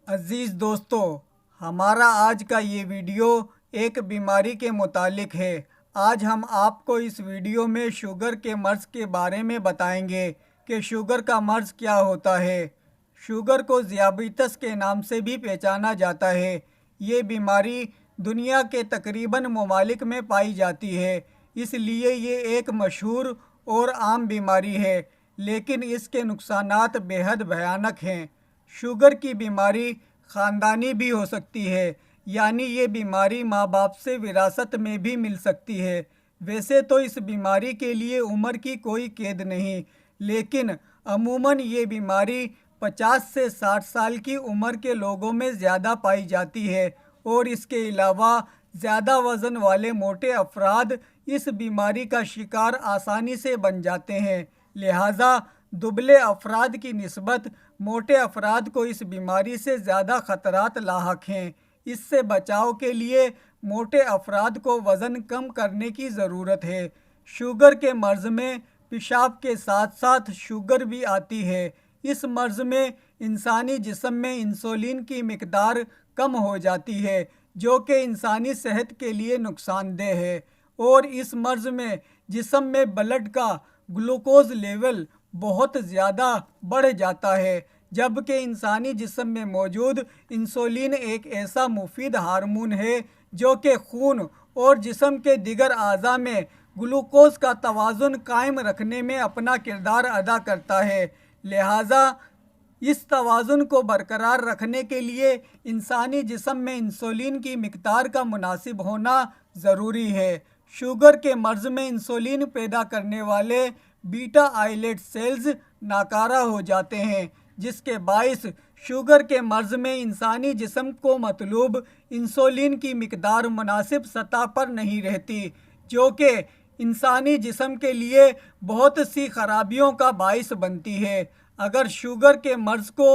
عزیز دوستو، ہمارا آج کا یہ ویڈیو ایک بیماری کے متعلق ہے۔ آج ہم آپ کو اس ویڈیو میں شوگر کے مرض کے بارے میں بتائیں گے کہ شوگر کا مرض کیا ہوتا ہے۔ شوگر کو ذیابیطس کے نام سے بھی پہچانا جاتا ہے۔ یہ بیماری دنیا کے تقریباً ممالک میں پائی جاتی ہے، اس لیے یہ ایک مشہور اور عام بیماری ہے، لیکن اس کے نقصانات بے حد بھیانک ہیں۔ شوگر کی بیماری خاندانی بھی ہو سکتی ہے، یعنی یہ بیماری ماں باپ سے وراثت میں بھی مل سکتی ہے۔ ویسے تو اس بیماری کے لیے عمر کی کوئی قید نہیں، لیکن عموماً یہ بیماری 50 سے 60 سال کی عمر کے لوگوں میں زیادہ پائی جاتی ہے، اور اس کے علاوہ زیادہ وزن والے موٹے افراد اس بیماری کا شکار آسانی سے بن جاتے ہیں۔ لہٰذا دبلے افراد کی نسبت موٹے افراد کو اس بیماری سے زیادہ خطرات لاحق ہیں۔ اس سے بچاؤ کے لیے موٹے افراد کو وزن کم کرنے کی ضرورت ہے۔ شوگر کے مرض میں پیشاب کے ساتھ ساتھ شوگر بھی آتی ہے۔ اس مرض میں انسانی جسم میں انسولین کی مقدار کم ہو جاتی ہے، جو کہ انسانی صحت کے لیے نقصان دہ ہے، اور اس مرض میں جسم میں بلڈ کا گلوکوز لیول بہت زیادہ بڑھ جاتا ہے، جبکہ انسانی جسم میں موجود انسولین ایک ایسا مفید ہارمون ہے جو کہ خون اور جسم کے دیگر اعضاء میں گلوکوز کا توازن قائم رکھنے میں اپنا کردار ادا کرتا ہے۔ لہٰذا اس توازن کو برقرار رکھنے کے لیے انسانی جسم میں انسولین کی مقدار کا مناسب ہونا ضروری ہے۔ شوگر کے مرض میں انسولین پیدا کرنے والے بیٹا آئلیٹ سیلز ناکارہ ہو جاتے ہیں، جس کے باعث شوگر کے مرض میں انسانی جسم کو مطلوب انسولین کی مقدار مناسب سطح پر نہیں رہتی، جو کہ انسانی جسم کے لیے بہت سی خرابیوں کا باعث بنتی ہے۔ اگر شوگر کے مرض کو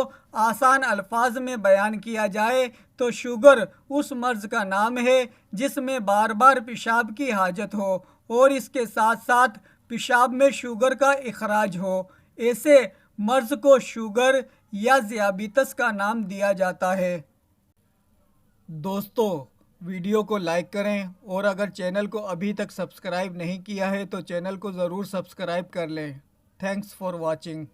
آسان الفاظ میں بیان کیا جائے تو شوگر اس مرض کا نام ہے جس میں بار بار پیشاب کی حاجت ہو اور اس کے ساتھ ساتھ پیشاب میں شوگر کا اخراج ہو۔ ایسے مرض کو شوگر یا ذیابیطس کا نام دیا جاتا ہے۔ دوستو، ویڈیو کو لائک کریں، اور اگر چینل کو ابھی تک سبسکرائب نہیں کیا ہے تو چینل کو ضرور سبسکرائب کر لیں۔ Thanks for watching.